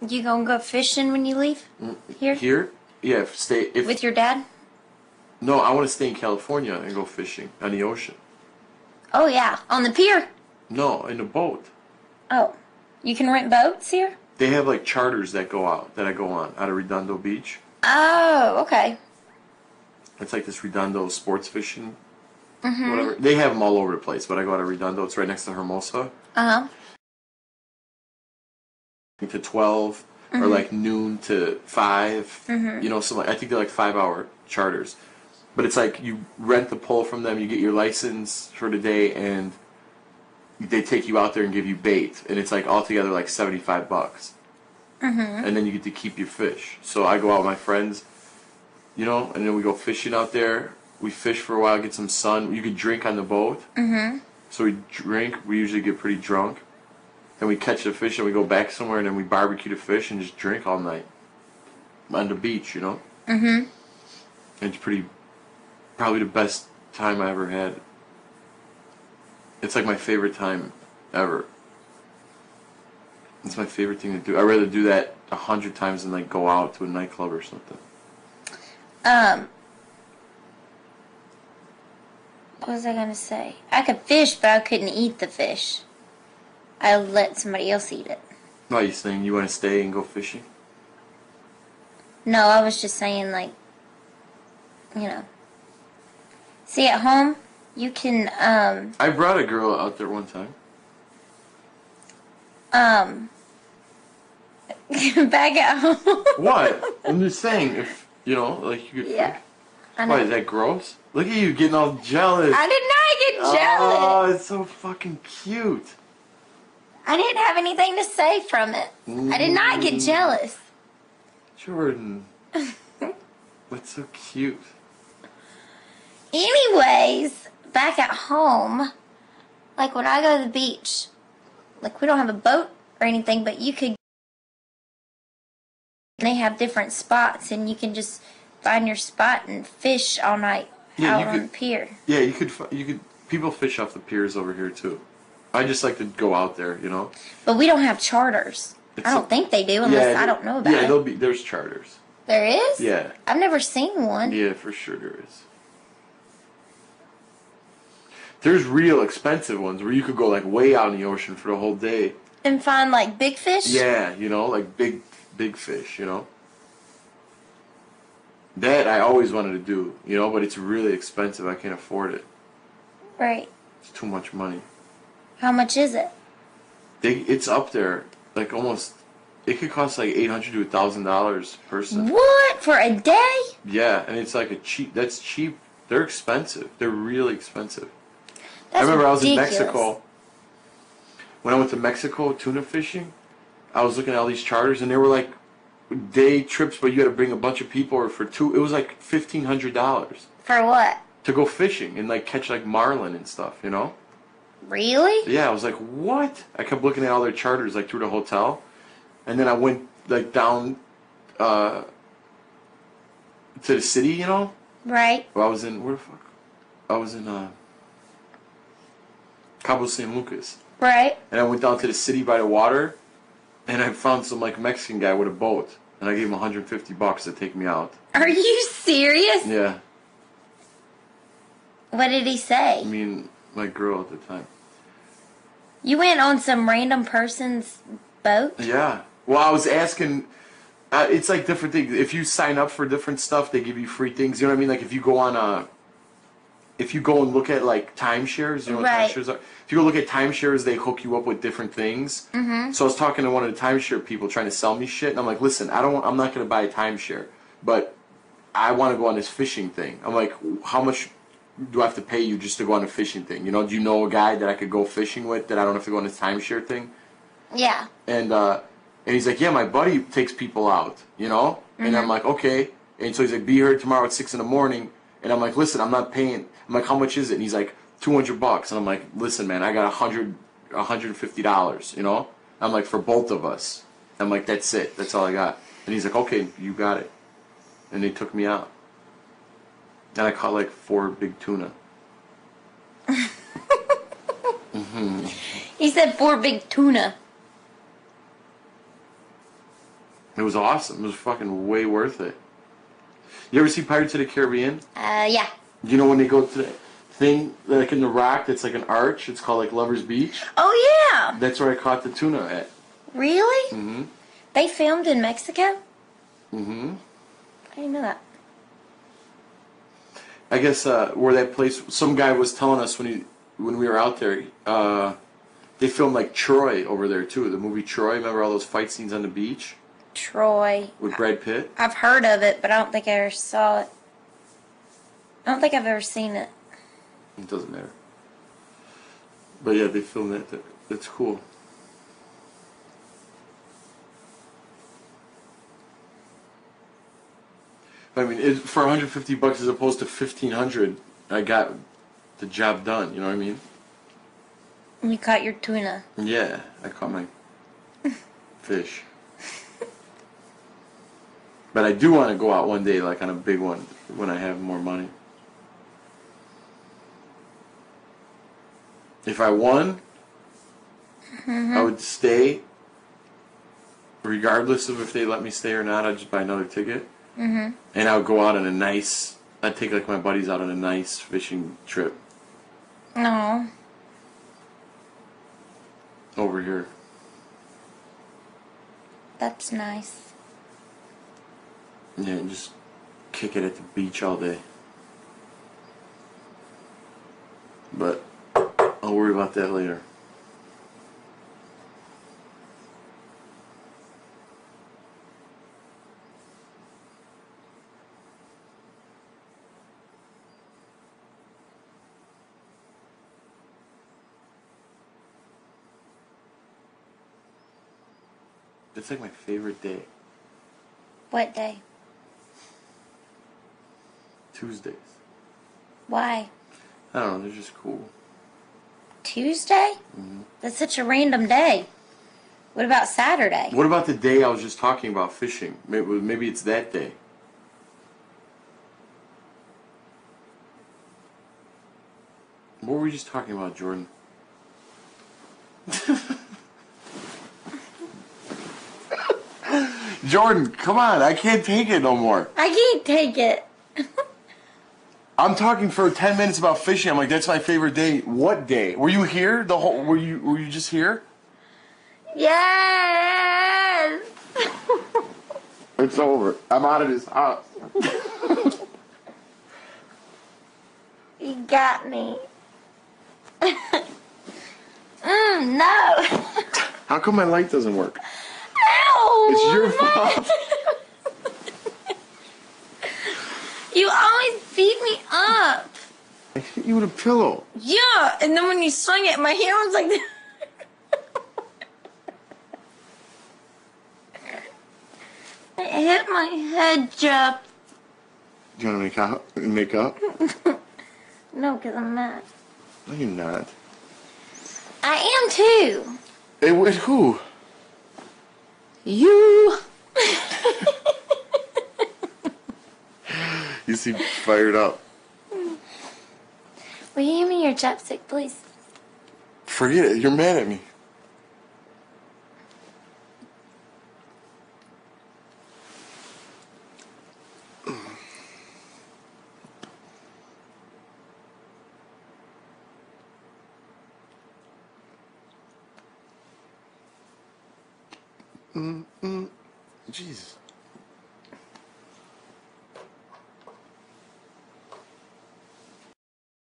You gonna go fishing when you leave? Here? Here? Yeah, With your dad? No, I want to stay in California and go fishing on the ocean. Oh, yeah. On the pier? No, in a boat. Oh. You can rent boats here? They have like charters that go out, that I go on, out of Redondo Beach. Oh, okay. It's like this Redondo sports fishing, whatever. They have them all over the place, but I go out of Redondo. It's right next to Hermosa. Uh-huh. To 12 or like noon to 5. You know, I think they're like 5-hour charters. But it's like you rent the pole from them, you get your license for the day, and they take you out there and give you bait. And it's like altogether like $75. And then you get to keep your fish. So I go out with my friends, you know, and then we go fishing out there. We fish for a while, get some sun. You could drink on the boat. So we drink. We usually get pretty drunk. Then we catch the fish and we go back somewhere and then we barbecue the fish and just drink all night on the beach, you know. It's probably the best time I ever had. It's like my favorite time ever. It's my favorite thing to do. I'd rather do that 100 times than like go out to a nightclub or something. What was I gonna say? I could fish, but I couldn't eat the fish. I let somebody else eat it. Why are you saying you want to stay and go fishing? No, I was just saying, like, you know. See, at home, you can, I brought a girl out there one time. back at home. What? I'm just saying, if, you know, like you could Yeah. fish. I know. Why, is that gross? Look at you getting all jealous. I did not get jealous. Oh, it's so fucking cute. I didn't have anything to say from it. I did not get jealous. Jordan. What's so cute? Anyways, back at home, like when I go to the beach, like we don't have a boat or anything, but you could, they have different spots and you can just find your spot and fish all night out on the pier. Yeah, you could, people fish off the piers over here too. I just like to go out there, you know. But we don't have charters. I don't think they do unless I don't know about it. Yeah, there's charters. There is? Yeah. I've never seen one. Yeah, for sure there is. There's real expensive ones where you could go like way out in the ocean for the whole day. And find like big fish? Yeah, you know, like big fish, you know. That I always wanted to do, you know, but it's really expensive. I can't afford it. Right. It's too much money. How much is it? It's up there, like almost. It could cost like $800 to $1,000 per person. What, for a day? Yeah, and it's like that's cheap. They're expensive. They're really expensive. That's I remember ridiculous. I was in Mexico. When I went to Mexico tuna fishing, I was looking at all these charters, and they were like day trips, but you had to bring a bunch of people, or for two. It was like $1,500 For what? to go fishing and like catch like marlin and stuff, you know. Really? Yeah, I was like, what? I kept looking at all their charters like through the hotel, and then I went like down to the city, you know. Right. Well, I was in where the fuck? I was in Cabo San Lucas. Right. And I went down to the city by the water, and I found some like Mexican guy with a boat, and I gave him $150 to take me out. Are you serious? Yeah. What did he say? I mean, my girl at the time. You went on some random person's boat? Yeah. Well, I was asking. It's like different things. If you sign up for different stuff, they give you free things. You know what I mean? Like if you go on if you go and look at like timeshares, you know what Right. timeshares are? If you go look at timeshares, they hook you up with different things. Mm-hmm. So I was talking to one of the timeshare people trying to sell me shit, and I'm like, listen, I'm not going to buy a timeshare, but I want to go on this fishing thing. I'm like, how much do I have to pay you just to go on a fishing thing? You know, do you know a guy that I could go fishing with that I don't have to go on this timeshare thing? Yeah. And he's like, yeah, my buddy takes people out, you know? Mm-hmm. And I'm like, okay. And so he's like, be here tomorrow at 6 a.m. And I'm like, listen, I'm not paying. I'm like, how much is it? And he's like, $200. And I'm like, listen, man, I got $150, you know? I'm like, for both of us. I'm like, that's it. That's all I got. And he's like, okay, you got it. And they took me out. And I caught like 4 big tuna. He said 4 big tuna. It was awesome. It was fucking way worth it. You ever see Pirates of the Caribbean? Yeah. You know when they go to the thing, like in the rock that's like an arch, it's called like Lover's Beach? Oh, yeah. That's where I caught the tuna at. Really? Mm-hmm. They filmed in Mexico? Mm-hmm. I didn't know that. I guess where that place, some guy was telling us when we were out there, they filmed like Troy over there too. The movie Troy. Remember all those fight scenes on the beach Troy. with Brad Pitt? I've heard of it, but I don't think I ever saw it. I don't think I've ever seen it. It doesn't matter. But yeah, they filmed that. That's cool. I mean, for $150 as opposed to $1,500, I got the job done. You know what I mean? You caught your tuna. Yeah, I caught my fish. But I do want to go out one day, like on a big one, when I have more money. If I won, I would stay, regardless of if they let me stay or not. I'd just buy another ticket. And I would go out on I'd take like my buddies out on a nice fishing trip No. over here. That's nice. Yeah, and just kick it at the beach all day. But I'll worry about that later. It's like my favorite day. What day? Tuesdays. Why? I don't know, they're just cool. Tuesday? That's such a random day. What about Saturday? What about the day I was just talking about fishing? Maybe it's that day. What were we just talking about, Jordan? Jordan, come on. I can't take it no more. I can't take it. I'm talking for 10 minutes about fishing. I'm like, that's my favorite day. What day? Were you here? Were you just here? Yes! It's over. I'm out of this house. You got me. No. How come my light doesn't work? Ow! It's your fault. You always beat me up. I hit you with a pillow. Yeah, and then when you swung it, my hair was like this. It hit my head, Jeff. Do you want to make up? No, because I'm not. No, you're not. I am too. Hey, with who? You. You seem fired up. Will you give me your chapstick, please? Forget it. You're mad at me. Jesus.